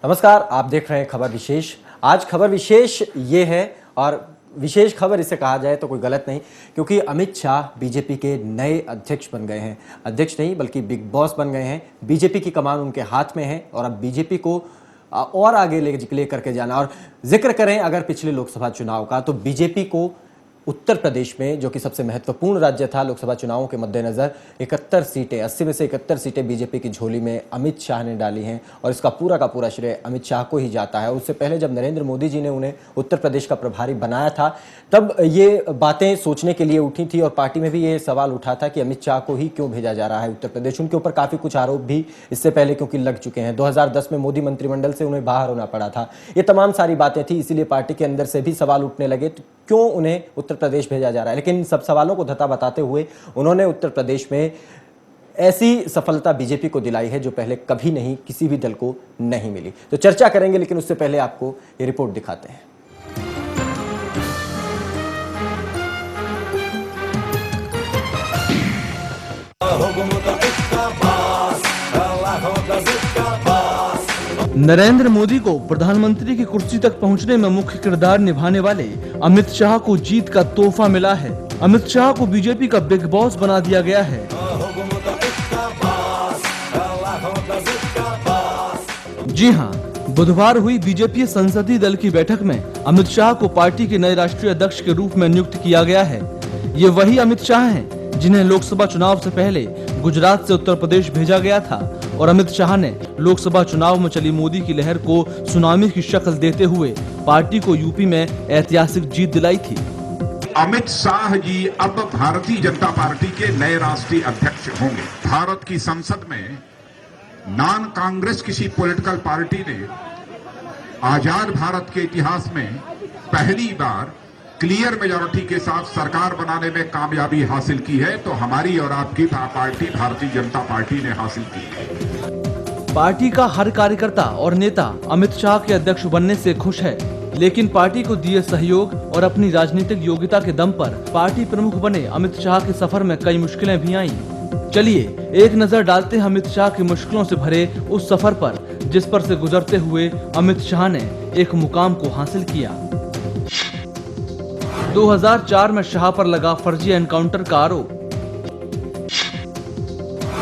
नमस्कार, आप देख रहे हैं खबर विशेष। आज खबर विशेष ये है, और विशेष खबर इसे कहा जाए तो कोई गलत नहीं, क्योंकि अमित शाह बीजेपी के नए अध्यक्ष बन गए हैं। अध्यक्ष नहीं बल्कि बिग बॉस बन गए हैं। बीजेपी की कमान उनके हाथ में है और अब बीजेपी को और आगे ले करके जाना। और जिक्र करें अगर पिछले लोकसभा चुनाव का, तो बीजेपी को उत्तर प्रदेश में, जो कि सबसे महत्वपूर्ण राज्य था लोकसभा चुनावों के मद्देनजर, 71 सीटें, 80 में से 71 सीटें बीजेपी की झोली में अमित शाह ने डाली हैं और इसका पूरा का पूरा श्रेय अमित शाह को ही जाता है। उससे पहले जब नरेंद्र मोदी जी ने उन्हें उत्तर प्रदेश का प्रभारी बनाया था, तब ये बातें सोचने के लिए उठी थी और पार्टी में भी ये सवाल उठा था कि अमित शाह को ही क्यों भेजा जा रहा है उत्तर प्रदेश। उनके ऊपर काफ़ी कुछ आरोप भी इससे पहले क्योंकि लग चुके हैं। 2010 में मोदी मंत्रिमंडल से उन्हें बाहर होना पड़ा था। ये तमाम सारी बातें थी, इसीलिए पार्टी के अंदर से भी सवाल उठने लगे क्यों उन्हें उत्तर प्रदेश भेजा जा रहा है। लेकिन इन सब सवालों को धता बताते हुए उन्होंने उत्तर प्रदेश में ऐसी सफलता बीजेपी को दिलाई है जो पहले कभी नहीं किसी भी दल को नहीं मिली। तो चर्चा करेंगे, लेकिन उससे पहले आपको ये रिपोर्ट दिखाते हैं। नरेंद्र मोदी को प्रधानमंत्री की कुर्सी तक पहुंचने में मुख्य किरदार निभाने वाले अमित शाह को जीत का तोहफा मिला है। अमित शाह को बीजेपी का बिग बॉस बना दिया गया है। जी हां, बुधवार हुई बीजेपी संसदीय दल की बैठक में अमित शाह को पार्टी के नए राष्ट्रीय अध्यक्ष के रूप में नियुक्त किया गया है। ये वही अमित शाह हैं जिन्हें लोकसभा चुनाव से पहले गुजरात से उत्तर प्रदेश भेजा गया था और अमित शाह ने लोकसभा चुनाव में चली मोदी की लहर को सुनामी की शक्ल देते हुए पार्टी को यूपी में ऐतिहासिक जीत दिलाई थी। अमित शाह जी अब भारतीय जनता पार्टी के नए राष्ट्रीय अध्यक्ष होंगे। भारत की संसद में नॉन कांग्रेस किसी पॉलिटिकल पार्टी ने आजाद भारत के इतिहास में पहली बार क्लियर मेजॉरिटी के साथ सरकार बनाने में कामयाबी हासिल की है, तो हमारी और आपकी पार्टी भारतीय जनता पार्टी ने हासिल की है। पार्टी का हर कार्यकर्ता और नेता अमित शाह के अध्यक्ष बनने से खुश है, लेकिन पार्टी को दिए सहयोग और अपनी राजनीतिक योग्यता के दम पर पार्टी प्रमुख बने अमित शाह के सफर में कई मुश्किलें भी आईं। चलिए एक नजर डालते हैं अमित शाह की मुश्किलों से भरे उस सफर पर, जिस पर से गुजरते हुए अमित शाह ने एक मुकाम को हासिल किया। 2004 में शाह पर लगा फर्जी एनकाउंटर का आरोप।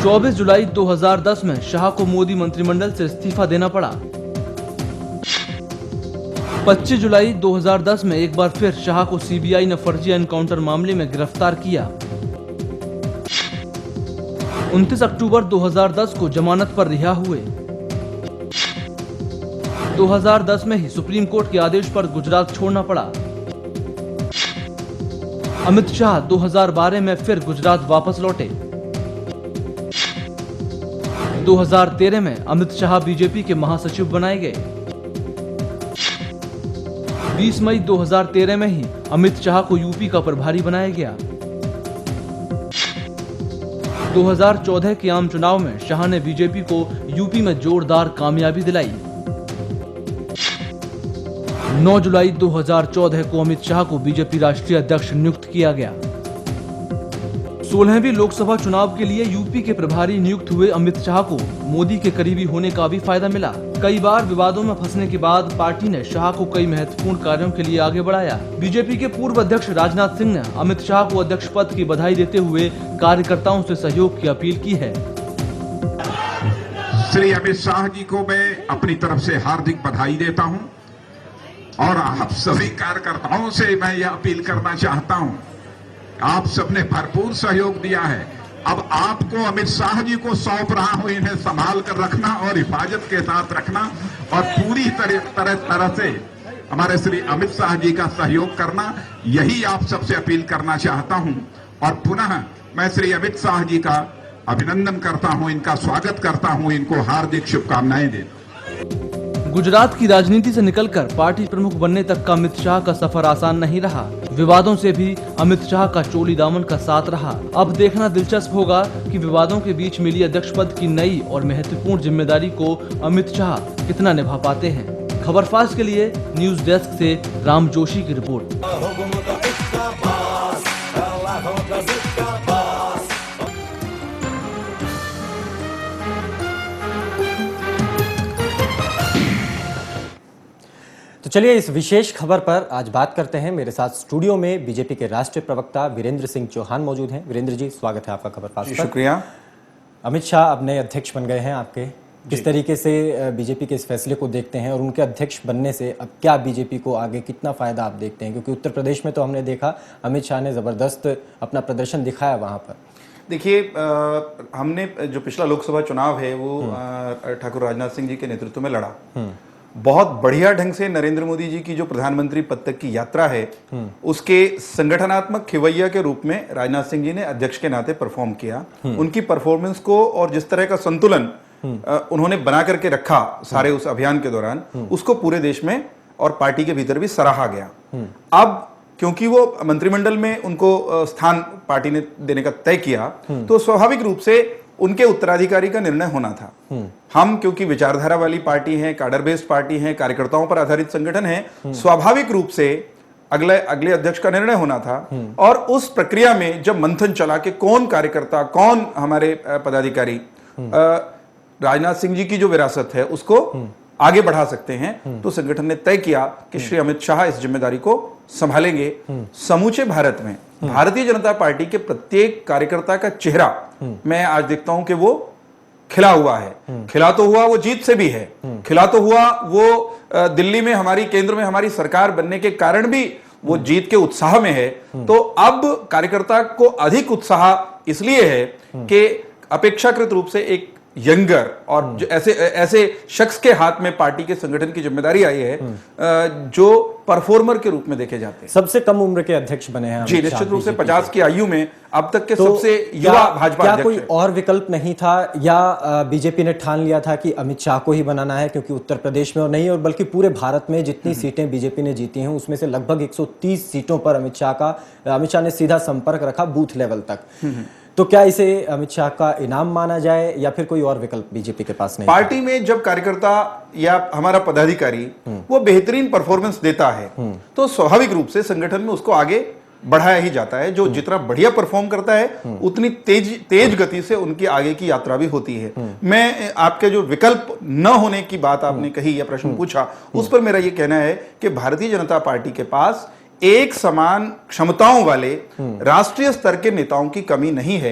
24 जुलाई 2010 में शाह को मोदी मंत्रिमंडल से इस्तीफा देना पड़ा। 25 जुलाई 2010 में एक बार फिर शाह को सीबीआई ने फर्जी एनकाउंटर मामले में गिरफ्तार किया। 29 अक्टूबर 2010 को जमानत पर रिहा हुए। 2010 में ही सुप्रीम कोर्ट के आदेश पर गुजरात छोड़ना पड़ा। अमित शाह 2012 में फिर गुजरात वापस लौटे। 2013 में अमित शाह बीजेपी के महासचिव बनाए गए। 20 मई 2013 में ही अमित शाह को यूपी का प्रभारी बनाया गया। 2014 के आम चुनाव में शाह ने बीजेपी को यूपी में जोरदार कामयाबी दिलाई। 9 जुलाई 2014 को अमित शाह को बीजेपी राष्ट्रीय अध्यक्ष नियुक्त किया गया। 16वीं लोकसभा चुनाव के लिए यूपी के प्रभारी नियुक्त हुए अमित शाह को मोदी के करीबी होने का भी फायदा मिला। कई बार विवादों में फंसने के बाद पार्टी ने शाह को कई महत्वपूर्ण कार्यों के लिए आगे बढ़ाया। बीजेपी के पूर्व अध्यक्ष राजनाथ सिंह ने अमित शाह को अध्यक्ष पद की बधाई देते हुए कार्यकर्ताओं से सहयोग की अपील की है। श्री अमित शाह जी को मैं अपनी तरफ से हार्दिक बधाई देता हूं और आप सभी कार्यकर्ताओं से मैं यह अपील करना चाहता हूं, आप सबने भरपूर सहयोग दिया है। अब आपको अमित शाह जी को सौंप रहा हूं, इन्हें संभाल कर रखना और हिफाजत के साथ रखना और पूरी तरह से हमारे श्री अमित शाह जी का सहयोग करना, यही आप सबसे अपील करना चाहता हूं। और पुनः मैं श्री अमित शाह जी का अभिनंदन करता हूं, इनका स्वागत करता हूं, इनको हार्दिक शुभकामनाएं देता हूं। गुजरात की राजनीति से निकलकर पार्टी प्रमुख बनने तक का अमित शाह का सफर आसान नहीं रहा। विवादों से भी अमित शाह का चोली दामन का साथ रहा। अब देखना दिलचस्प होगा कि विवादों के बीच मिली अध्यक्ष पद की नई और महत्वपूर्ण जिम्मेदारी को अमित शाह कितना निभा पाते हैं। खबर फास्ट के लिए न्यूज डेस्क से राम जोशी की रिपोर्ट। चलिए इस विशेष खबर पर आज बात करते हैं। मेरे साथ स्टूडियो में बीजेपी के राष्ट्रीय प्रवक्ता वीरेंद्र सिंह चौहान मौजूद हैं। वीरेंद्र जी, स्वागत है आपका खबर पास पर। शुक्रिया। अमित शाह अब नए अध्यक्ष बन गए हैं आपके, किस तरीके से बीजेपी के इस फैसले को देखते हैं और उनके अध्यक्ष बनने से अब क्या बीजेपी को आगे कितना फायदा आप देखते हैं? क्योंकि उत्तर प्रदेश में तो हमने देखा अमित शाह ने जबरदस्त अपना प्रदर्शन दिखाया वहां पर। देखिए, हमने जो पिछला लोकसभा चुनाव है वो ठाकुर राजनाथ सिंह जी के नेतृत्व में लड़ा। बहुत बढ़िया ढंग से नरेंद्र मोदी जी की जो प्रधानमंत्री पद तक की यात्रा है उसके संगठनात्मक खिवैया के रूप में राजनाथ सिंह जी ने अध्यक्ष के नाते परफॉर्म किया। उनकी परफॉर्मेंस को और जिस तरह का संतुलन उन्होंने बना करके रखा सारे उस अभियान के दौरान, उसको पूरे देश में और पार्टी के भीतर भी सराहा गया। अब क्योंकि वो मंत्रिमंडल में उनको स्थान पार्टी ने देने का तय किया, तो स्वाभाविक रूप से उनके उत्तराधिकारी का निर्णय होना था। हम क्योंकि विचारधारा वाली पार्टी है, कार्डर बेस्ड पार्टी है, कार्यकर्ताओं पर आधारित संगठन है, स्वाभाविक रूप से अगले अध्यक्ष का निर्णय होना था। और उस प्रक्रिया में जब मंथन चला कि कौन कार्यकर्ता, कौन हमारे पदाधिकारी राजनाथ सिंह जी की जो विरासत है उसको आगे बढ़ा सकते हैं, तो संगठन ने तय किया कि श्री अमित शाह इस जिम्मेदारी को संभालेंगे। समूचे भारत में भारतीय जनता पार्टी के प्रत्येक कार्यकर्ता का चेहरा मैं आज देखता हूं कि वो खिला हुआ है। खिला तो हुआ वो जीत से भी है, खिला तो हुआ वो दिल्ली में हमारी, केंद्र में हमारी सरकार बनने के कारण भी वो जीत के उत्साह में है। तो अब कार्यकर्ता को अधिक उत्साह इसलिए है कि अपेक्षाकृत रूप से एक यंगर और जो ऐसे शख्स के हाथ में पार्टी के संगठन की जिम्मेदारी आई है जो परफॉर्मर के रूप में देखे जाते हैं। सबसे कम उम्र के अध्यक्ष बने हैं जी, निश्चित रूप से 50 की आयु में अब तक के सबसे युवा भाजपा क्या अध्यक्ष कोई है। और विकल्प नहीं था या बीजेपी ने ठान लिया था कि अमित शाह को ही बनाना है? क्योंकि उत्तर प्रदेश में और नहीं और बल्कि पूरे भारत में जितनी सीटें बीजेपी ने जीती हैं उसमें से लगभग 130 सीटों पर अमित शाह ने सीधा संपर्क रखा बूथ लेवल तक। तो क्या इसे अमित शाह का इनाम माना जाए या फिर कोई और विकल्प बीजेपी के पास नहीं? पार्टी में जब कार्यकर्ता या हमारा पदाधिकारी वो बेहतरीन परफॉर्मेंस देता है तो स्वाभाविक रूप से संगठन में उसको आगे बढ़ाया ही जाता है। जो जितना बढ़िया परफॉर्म करता है उतनी तेज गति से उनकी आगे की यात्रा भी होती है। मैं आपके जो विकल्प न होने की बात आपने कही या प्रश्न पूछा, उस पर मेरा ये कहना है कि भारतीय जनता पार्टी के पास एक समान क्षमताओं वाले राष्ट्रीय स्तर के नेताओं की कमी नहीं है।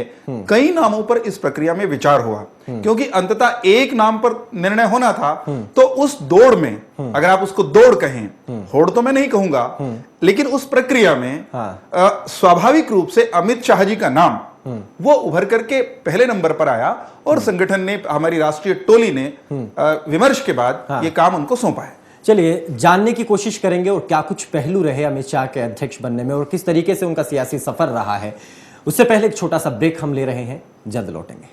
कई नामों पर इस प्रक्रिया में विचार हुआ क्योंकि अंततः एक नाम पर निर्णय होना था। तो उस दौड़ में, अगर आप उसको दौड़ कहें, होड़ तो मैं नहीं कहूंगा, लेकिन उस प्रक्रिया में स्वाभाविक रूप से अमित शाह जी का नाम वो उभर करके पहले नंबर पर आया और संगठन ने, हमारी राष्ट्रीय टोली ने विमर्श के बाद ये काम उनको सौंपा है। चलिए जानने की कोशिश करेंगे और क्या कुछ पहलू रहे अमित शाह के अध्यक्ष बनने में और किस तरीके से उनका सियासी सफर रहा है। उससे पहले एक छोटा सा ब्रेक हम ले रहे हैं, जल्द लौटेंगे।